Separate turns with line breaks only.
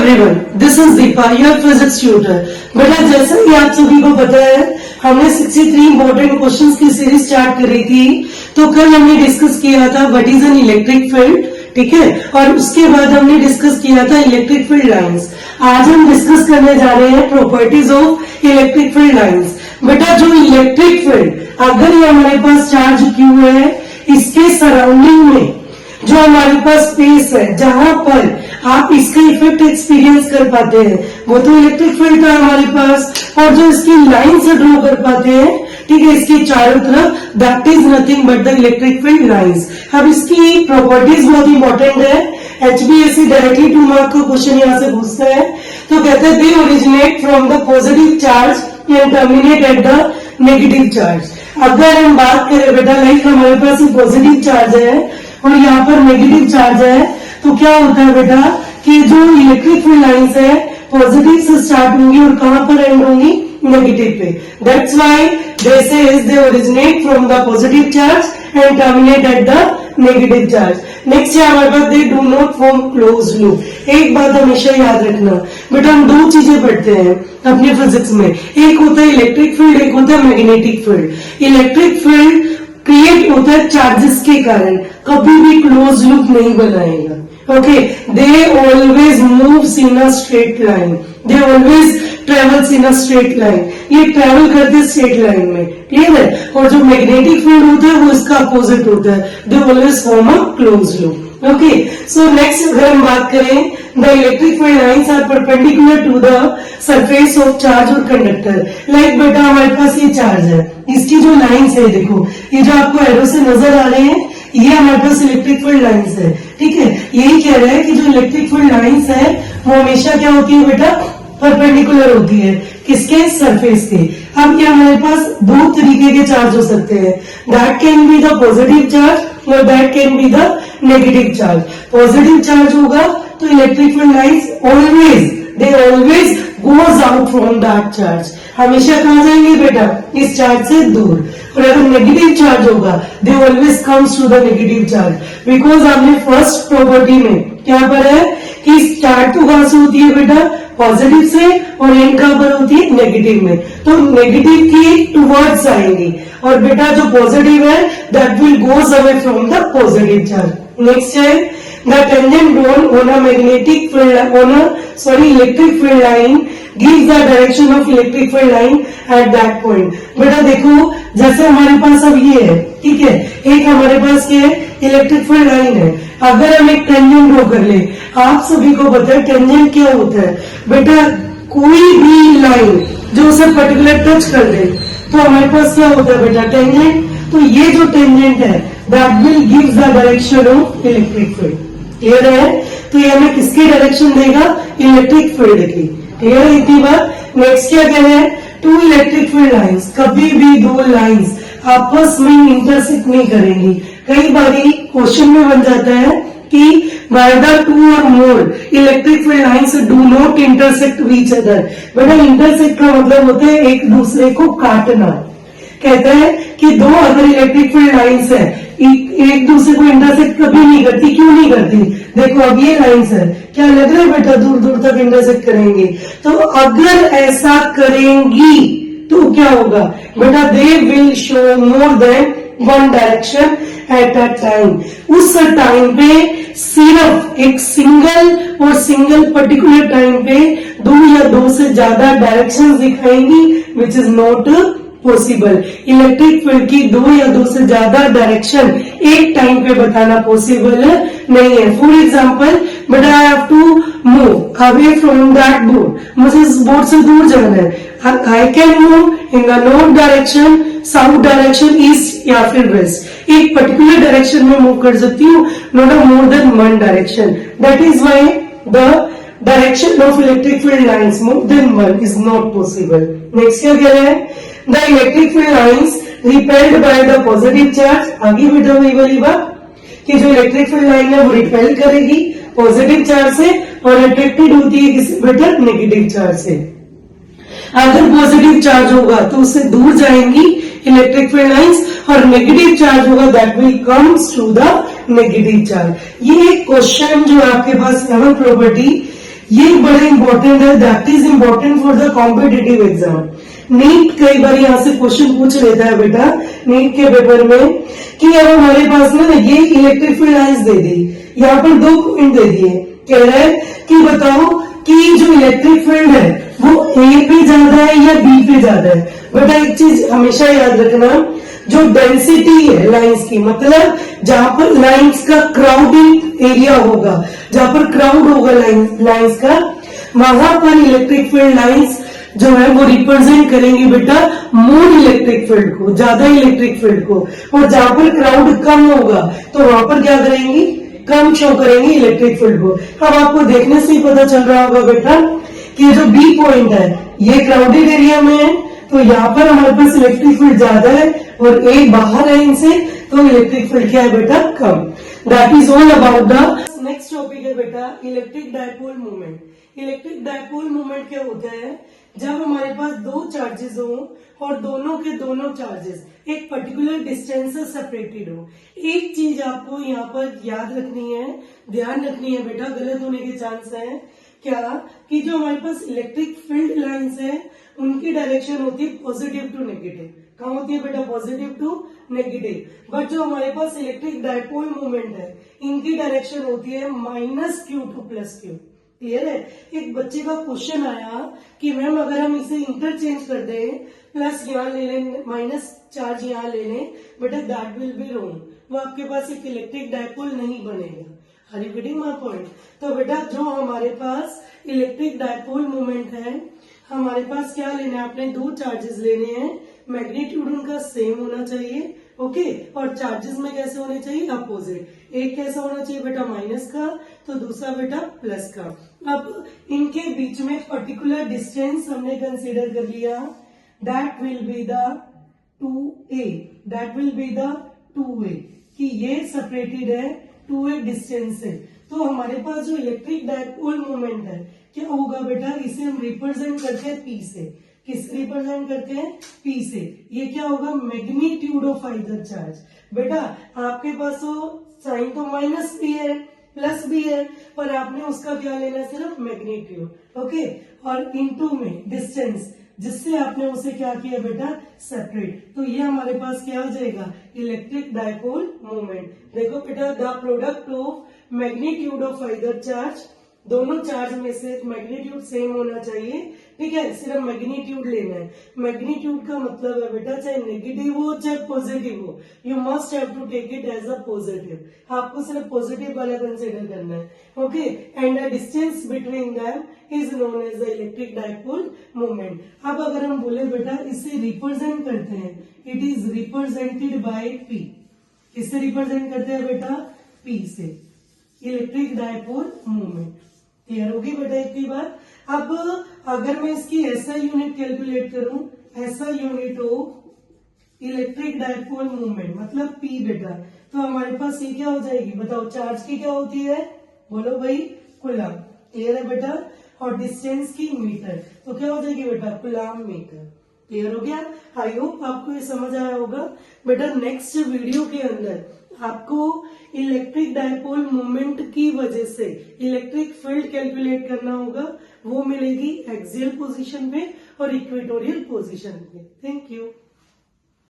everyone, this is Deepa, your physics tutor. बेटा जैसा कि आप सभी को पता है, हमने 63 इम्पोर्टेंट क्वेश्चंस की सीरीज स्टार्ट करी थी। तो कल हमने डिस्कस किया था what is an electric field, ठीक है, और उसके बाद हमने डिस्कस किया था इलेक्ट्रिक फील्ड लाइंस। आज हम डिस्कस करने जा रहे हैं properties of electric field lines. बेटा जो इलेक्ट्रिक फील्ड, अगर ये हमारे पास चार्ज क्यू है, इसके सराउंडिंग में जो हमारे पास स्पेस है जहां पर आप इसका इफेक्ट एक्सपीरियंस कर पाते हैं, वो तो इलेक्ट्रिक फील्ड था हमारे पास। और जो इसकी लाइन से ड्रॉ कर पाते हैं, ठीक है, इसके चारों तरफ, that is nothing but the electric field lines. अब इसकी प्रॉपर्टीज बहुत इंपॉर्टेंट है। एचबीएससी डायरेक्टली 2 मार्क का क्वेश्चन यहाँ से पूछता है। तो कहते हैं दे originate from the positive charge and terminate at the negative charge. अगर हम बात करें बेटा, लाइक हमारे पास पॉजिटिव चार्ज है और यहाँ पर नेगेटिव चार्ज है, तो क्या होता है बेटा कि जो इलेक्ट्रिक फील्ड लाइंस है पॉजिटिव से स्टार्ट होंगी और कहां पर एंड होंगी, नेगेटिव पे। That's why they say they originate from the positive charge and terminate at the negative charge. Next है हमारे पास they do not form close loop. एक बात हमेशा याद रखना बेटा, हम 2 चीजें पढ़ते हैं अपने फिजिक्स में, एक होता है इलेक्ट्रिक फील्ड, एक होता है magnetic field. Electric field create होता है चार्जेस के कारण, कभी भी क्लोज लूप नहीं बनाएगा। Okay, they always moves in a straight line, they always travels in a straight line. ये ट्रेवल करते स्ट्रेट लाइन में, क्लियर है। और जो मैग्नेटिक फील्ड होता है वो इसका अपोजिट होता है, they always form a close loop. Okay, so next अगर हम बात करें, the electric field lines are perpendicular to the surface of charge और कंडक्टर। लाइक बेटा हमारे पास ये चार्ज है, इसकी जो लाइंस है, देखो ये जो आपको एरो से नजर आ रहे हैं, ये हमारे पास इलेक्ट्रिक फील्ड लाइंस है, ठीक है। यही कह रहे हैं कि जो इलेक्ट्रिक फील्ड लाइंस है वो हमेशा क्या होती है बेटा, परपेंडिकुलर होती है, किसके, सरफेस के। अब ये हमारे पास 2 तरीके के चार्ज हो सकते हैं, that can be the positive charge और that can be the negative charge. Positive charge होगा तो electric field lines always, they always goes out from that charge, हमेशा कहां जाएंगे बेटा, इस चार्ज से दूर। और अगर नेगेटिव चार्ज होगा, they always comes to the negative charge, because हमने फर्स्ट प्रॉपर्टी में क्या पढ़ा है कि स्टार्ट तो कहां से होती है बेटा, पॉजिटिव से, और एंड कहां पर होती है, नेगेटिव में। तो नेगेटिव की टुवर्ड्स आएंगी, और बेटा जो पॉजिटिव है that will goes away from the positive charge. Next है the tangent drawn on a magnetic field on a electric field line gives the direction of electric field line at that point। बेटा देखो जैसे हमारे पास अब ये है, ठीक है, एक हमारे पास ये इलेक्ट्रिक फील्ड लाइन है। अगर हम एक टेंजेंट ड्रॉ कर ले, आप सभी को पता है टेंजेंट क्या होता है बेटा, कोई भी लाइन जो उसे पर्टिकुलर टच कर दे तो हमारे पास क्या होता है बेटा, टेंजेंट। तो ये जो टेंजेंट है that will give the direction of electric field, clear है। तो ये हमें किसकी डायरेक्शन देगा, इलेक्ट्रिक फील्ड की, क्लियर है इतनी बात। नेक्स्ट क्या कह रहे हैं, 2 इलेक्ट्रिक फील्ड लाइंस, कभी भी 2 लाइंस आपस में इंटरसेक्ट नहीं करेंगी। कई बारी क्वेश्चन में बन जाता है कि whether 2 or more electric field lines do not intersect each other. बेटा इंटरसेक्ट का मतलब होता है एक दूसरे को काटना। कहता है कि 2 अगर इलेक्ट्रिक फील्ड लाइंस है, एक दूसरे को इंटरसेक्ट कभी नहीं करती, क्यों नहीं करती, देखो अब ये लाइंस है, क्या लग रहा है बेटा दूर दूर तक इंटरसेक्ट करेंगे। तो अगर ऐसा करेंगी तो क्या होगा बेटा, they will show more than 1 direction at a time. उस टाइम पे सिर्फ एक सिंगल और सिंगल पर्टिकुलर टाइम पे 2 या 2 से ज्यादा डायरेक्शन दिखाएंगी, which is not possible. Electric field की 2 या 2 से ज्यादा डायरेक्शन एक टाइम पे बताना पॉसिबल नहीं है। फॉर एग्जाम्पल बेटा I have to move away from that board, मुझे इस बोर्ड से दूर जाना है, I can move in the north direction, south direction, east या फिर वेस्ट। एक पर्टिकुलर डायरेक्शन में मूव कर सकती हूँ, not a more than 1 direction. That is why the direction of electric field lines more than 1 is not possible. Next क्या कह रहे हैं, the electric field lines repelled by the positive charge. आगे बेटा वही वाली बात कि जो इलेक्ट्रिक फील्ड लाइन है वो रिपेल करेगी पॉजिटिव चार्ज से और अट्रैक्टेड होती है किसी बेटा, नेगेटिव चार्ज से। अगर पॉजिटिव चार्ज होगा तो उससे दूर जाएंगी इलेक्ट्रिक फील्ड लाइंस, और नेगेटिव चार्ज होगा that will comes to the negative charge. ये एक क्वेश्चन जो आपके पास 11 प्रॉपर्टी ये बड़ा इंपॉर्टेंट है, that is important for the competitive exam. NEET कई बार यहाँ से क्वेश्चन पूछ लेता है बेटा नीट के पेपर में कि अब हमारे पास ना ये इलेक्ट्रिक फील्ड लाइंस दे दी, यहाँ पर 2 पॉइंट दे दिए, कह रहा है कि बताओ कि जो इलेक्ट्रिक फील्ड है वो ए पे ज्यादा है या बी पे ज्यादा है। बेटा एक चीज हमेशा याद रखना, जो डेंसिटी है लाइंस की, मतलब जहां पर लाइंस का क्राउडिंग एरिया होगा, जहां पर क्राउड होगा लाइंस का, वहां पर इलेक्ट्रिक फील्ड लाइंस जो है वो रिप्रेजेंट करेंगे बेटा मोर इलेक्ट्रिक फील्ड को, ज्यादा इलेक्ट्रिक फील्ड को, और जहां पर क्राउड कम होगा तो वहां पर क्या करेंगी, कम शो करेंगे इलेक्ट्रिक फील्ड को। अब आपको देखने से ही पता चल रहा होगा बेटा कि जो बी पॉइंट है ये क्राउडेड एरिया में है, तो यहाँ पर हमारे पास इलेक्ट्रिक फील्ड ज्यादा है, और ए बाहर है इनसे, तो इलेक्ट्रिक फील्ड क्या है बेटा, come. That is all about the next topic है बेटा electric dipole movement. Electric dipole movement क्या होता है, जब हमारे पास 2 चार्जेस हो और दोनों के दोनों चार्जेस एक पर्टिकुलर डिस्टेंस से सेपरेटेड हो। एक चीज आपको यहाँ पर याद रखनी है, ध्यान रखनी है बेटा, गलत होने के चांस है क्या, कि जो हमारे पास इलेक्ट्रिक फील्ड लाइंस है उनकी डायरेक्शन होती है पॉजिटिव टू नेगेटिव। कहाँ होती है बेटा, पॉजिटिव टू नेगेटिव। बट जो हमारे पास इलेक्ट्रिक डायपोल मूवमेंट है इनकी डायरेक्शन होती है -q टू +q। क्लियर है। एक बच्चे का क्वेश्चन आया कि मैम अगर हम इसे इंटरचेंज कर दें, प्लस यहाँ ले लें माइनस चार्ज यहाँ ले लें, बेटा दैट विल बी रॉन्ग, वो आपके पास एक इलेक्ट्रिक डायपोल नहीं बनेगा। Are you getting my point. तो बेटा जो हमारे पास इलेक्ट्रिक डायपोल मूवमेंट है, हमारे पास क्या लेना है, आपने 2 चार्जेस लेने हैं, मैग्नीट्यूड उनका सेम होना चाहिए, ओके, और चार्जेस में कैसे होने चाहिए, अपोजिट। एक कैसा होना चाहिए बेटा माइनस का, तो दूसरा बेटा प्लस का। अब इनके बीच में पर्टिकुलर डिस्टेंस हमने कंसीडर कर लिया, that will be the 2a, that will be the 2a, कि ये सेपरेटेड है 2a डिस्टेंस से। तो हमारे पास जो इलेक्ट्रिक डायपोल मूवमेंट है क्या होगा बेटा, इसे हम रिप्रेजेंट करते हैं P से। किस रिप्रेजेंट करते हैं, P से। ये क्या होगा, मैग्नीट्यूड ऑफ आइदर चार्ज। बेटा आपके पास तो साइन तो माइनस भी है प्लस भी है, पर आपने उसका क्या लेना है, सिर्फ मैग्नीट्यूड, ओके, और इनटू में डिस्टेंस, जिससे आपने उसे क्या किया बेटा, सेपरेट। तो ये हमारे पास क्या आ जाएगा, इलेक्ट्रिक डायपोल मूवमेंट। देखो बेटा, the product of magnitude of either charge, दोनों चार्ज में से मैग्नीट्यूड सेम होना चाहिए, ठीक है, सिर्फ मैग्नीट्यूड लेना है। मैग्नीट्यूड का मतलब है बेटा चाहे नेगेटिव हो चाहे पॉजिटिव हो, you must have to take it as a positive. आपको सिर्फ पॉजिटिव वाला कंसिडर करना है, okay, and the distance between them is known as the electric dipole movement. अब अगर हम बोले बेटा इसे रिप्रेजेंट करते हैं, it is represented by P। किससे रिप्रेजेंट करते हैं बेटा, P से, इलेक्ट्रिक डायपोल मूवमेंट। क्लियर होगी बेटा एक ही बात। अब अगर मैं इसकी SI यूनिट कैलकुलेट करूं, SI unit of electric dipole movement मतलब P बेटा, तो हमारे पास ये क्या हो जाएगी, बताओ, चार्ज की क्या होती है, बोलो भाई, कूलम। क्लियर है बेटा, और डिस्टेंस की मीटर, तो क्या हो जाएगी बेटा, कूलम मीटर। क्लियर हो गया। आई होप आपको ये समझ आया होगा बेटा। नेक्स्ट वीडियो के अंदर आपको इलेक्ट्रिक डायपोल मूवमेंट की वजह से इलेक्ट्रिक फील्ड कैलकुलेट करना होगा, वो मिलेगी एक्सियल पोजीशन पे और इक्वेटोरियल पोजीशन पे। Thank you.